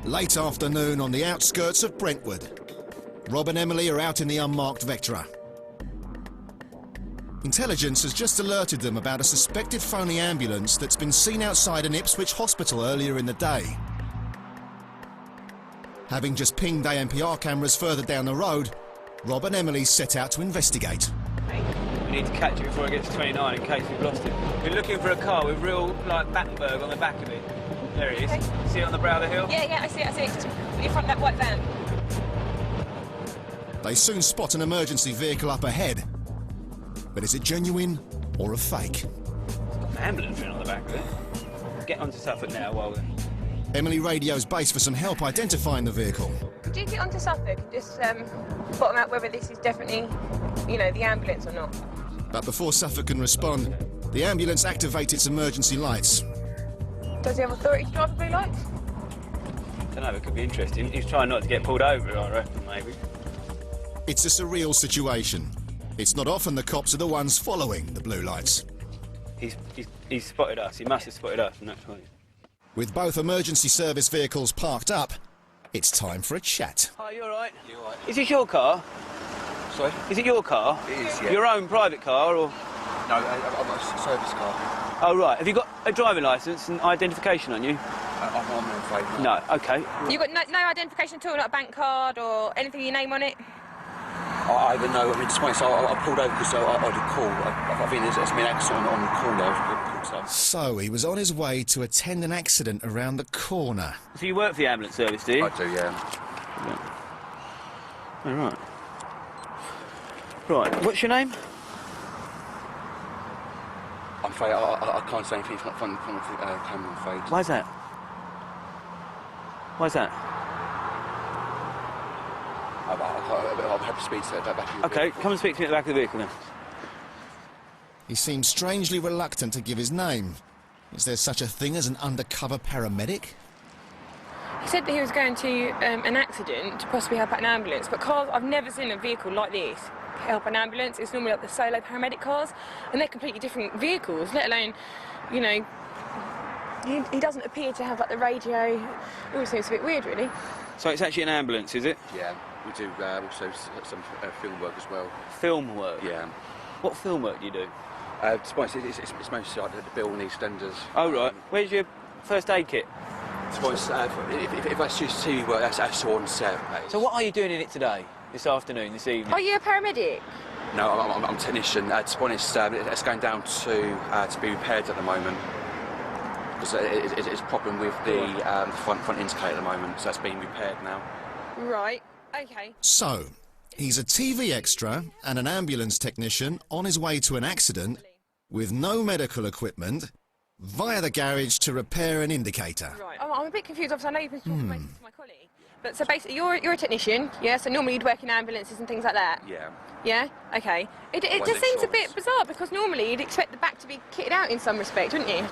Late afternoon on the outskirts of Brentwood. Rob and Emily are out in the unmarked Vectra. Intelligence has just alerted them about a suspected phony ambulance that's been seen outside an Ipswich hospital earlier in the day. Having just pinged ANPR cameras further down the road, Rob and Emily set out to investigate. We need to catch it before it gets to 29 in case we've lost it. We're looking for a car with real, like, Battenberg on the back of it. There it is. Okay. See it on the brow of the hill? Yeah, I see it. Just in front of that white van. They soon spot an emergency vehicle up ahead. But is it genuine or a fake? It's got an ambulance on the back of it. Get onto Suffolk now while we're... Emily radios base for some help identifying the vehicle. Could you get onto Suffolk and just bottom out whether this is definitely, you know, the ambulance or not? But before Suffolk can respond, the ambulance activates its emergency lights. Does he have authority to drive the blue lights? I don't know, it could be interesting. He's trying not to get pulled over, I reckon, maybe. It's a surreal situation. It's not often the cops are the ones following the blue lights. He's spotted us. He must have spotted us, and that's why. With both emergency service vehicles parked up, it's time for a chat. Hi, you all right? You all right? Is this your car? Sorry? Is it your car? It is, yeah. Your own private car, or...? No, I've got a service car. Oh, right. Have you got a driving licence and identification on you? I'm afraid. No, OK. You got no identification at all, not a bank card or anything with your name on it? I don't know. I mean, despite so I pulled over because I had a call. I think there's been an accident on the call there. So he was on his way to attend an accident around the corner. So you work for the ambulance service, do you? I do, yeah. All right. Right, what's your name? I'm afraid I can't say anything from the camera, I'm afraid. Why's that? Why's that? I'll have to speak to that back of your OK, vehicle. come and speak to me at the back of the vehicle, then. He seems strangely reluctant to give his name. Is there such a thing as an undercover paramedic? He said that he was going to an accident to possibly help out an ambulance, but cars, I've never seen a vehicle like this help an ambulance. It's normally like the solo paramedic cars, and they're completely different vehicles, let alone, you know, he doesn't appear to have like the radio. It all seems a bit weird, really. So it's actually an ambulance, is it? Yeah, we do also some film work as well. Film work? Yeah. What film work do you do? It's mostly like the Bill and EastEnders. Oh, right. Where's your first aid kit? If I choose TV work, that's on set. So what are you doing in it today, this afternoon, this evening? Are you a paramedic? No, I'm a technician. To be honest, it's going down to be repaired at the moment. Because it's a problem with the front indicator at the moment, so that's being repaired now. Right, OK. So, he's a TV extra and an ambulance technician on his way to an accident with no medical equipment via the garage to repair an indicator. Right. I'm a bit confused, obviously I know you've been talking to my colleague. But so basically you're a technician, yeah? So normally you'd work in ambulances and things like that? Yeah. Yeah? OK. It just seems a bit bizarre because normally you'd expect the back to be kitted out in some respect, wouldn't you?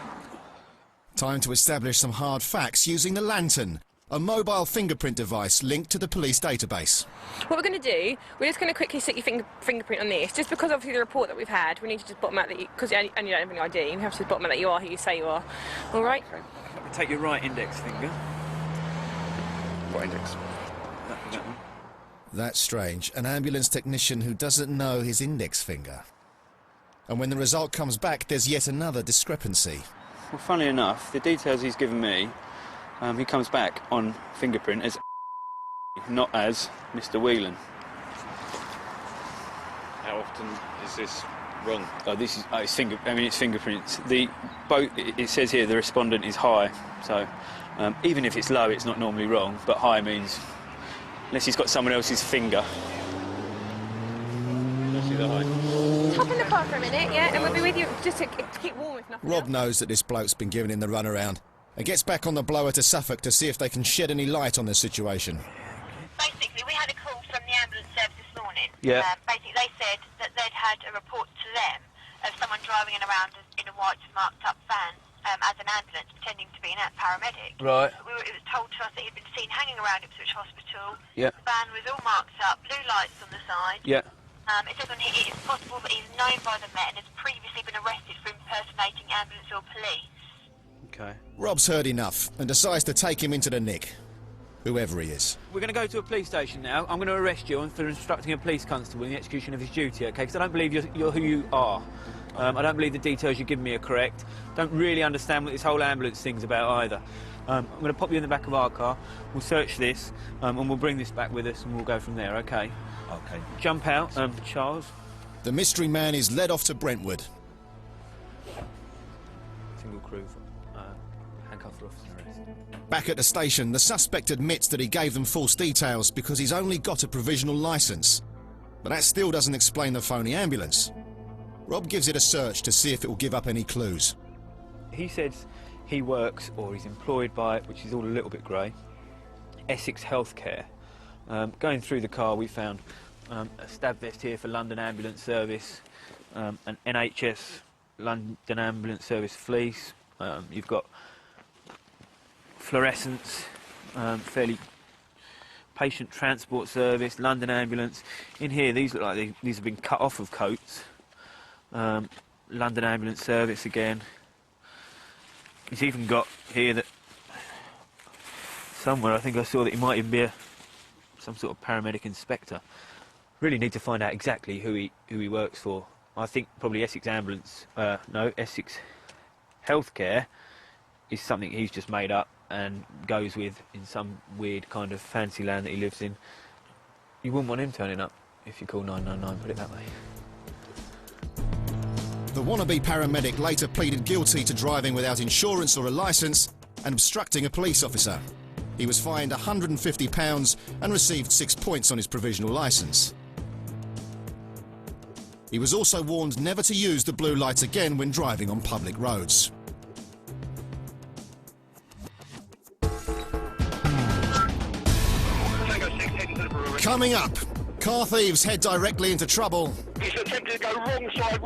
Time to establish some hard facts using the lantern, a mobile fingerprint device linked to the police database. What we're going to do, we're just going to quickly stick your fingerprint on this, just because obviously the report that we've had, we need to just bottom out that you, because you only don't have any ID, we have to just bottom out that you are who you say you are. All right? Okay. Take your right index finger. What index? That one. That's strange. An ambulance technician who doesn't know his index finger. And when the result comes back, there's yet another discrepancy. Well, funnily enough, the details he's given me, he comes back on fingerprint as not as Mr. Whelan. How often is this wrong? Oh, this is it's it's fingerprints. It says here the respondent is high, so even if it's low, it's not normally wrong. But high means unless he's got someone else's finger. Let's see the height. Hop in the car for a minute, yeah, and we'll be with you just to keep warm if nothing Rob else. knows that this bloke's been given in the runaround and gets back on the blower to Suffolk to see if they can shed any light on the situation. Basically, we had a call from the ambulance service this morning. Yeah. Basically, they said that they'd had a report to them of someone driving around in a white marked-up van as an ambulance, pretending to be a paramedic. Right. It was told to us that he'd been seen hanging around Ipswich Hospital. Yeah. The van was all marked up, blue lights on the side. Yeah. It says on here it is possible that he's known by the Met and has previously been arrested for impersonating ambulance or police. Okay. Rob's heard enough and decides to take him into the nick. whoever he is. We're going to go to a police station now. I'm going to arrest you for instructing a police constable in the execution of his duty, OK? Because I don't believe you're who you are. I don't believe the details you've given me are correct. Don't really understand what this whole ambulance thing's about either. I'm going to pop you in the back of our car. We'll search this, and we'll bring this back with us, and we'll go from there, OK? OK. Jump out, Charles. The mystery man is led off to Brentwood. Single crew, handcuff for officer arrest. Back at the station, the suspect admits that he gave them false details because he's only got a provisional licence. But that still doesn't explain the phony ambulance. Rob gives it a search to see if it will give up any clues. He says he works, or he's employed by, which is all a little bit grey, Essex Healthcare. Going through the car, we found a stab vest here for London Ambulance Service, an NHS London Ambulance Service fleece. You've got fluorescents, fairly patient transport service, London Ambulance. In here, these look like these have been cut off of coats. London Ambulance Service again. He's even got here that somewhere I think I saw that he might even be some sort of paramedic inspector. Really need to find out exactly who he works for. I think probably Essex Ambulance, no, Essex Healthcare is something he's just made up and goes with in some weird kind of fancy land that he lives in. You wouldn't want him turning up if you call 999, put it that way. The wannabe paramedic later pleaded guilty to driving without insurance or a licence and obstructing a police officer. He was fined £150 and received 6 points on his provisional licence. He was also warned never to use the blue lights again when driving on public roads. Coming up, car thieves head directly into trouble. He's attempted to go wrong side,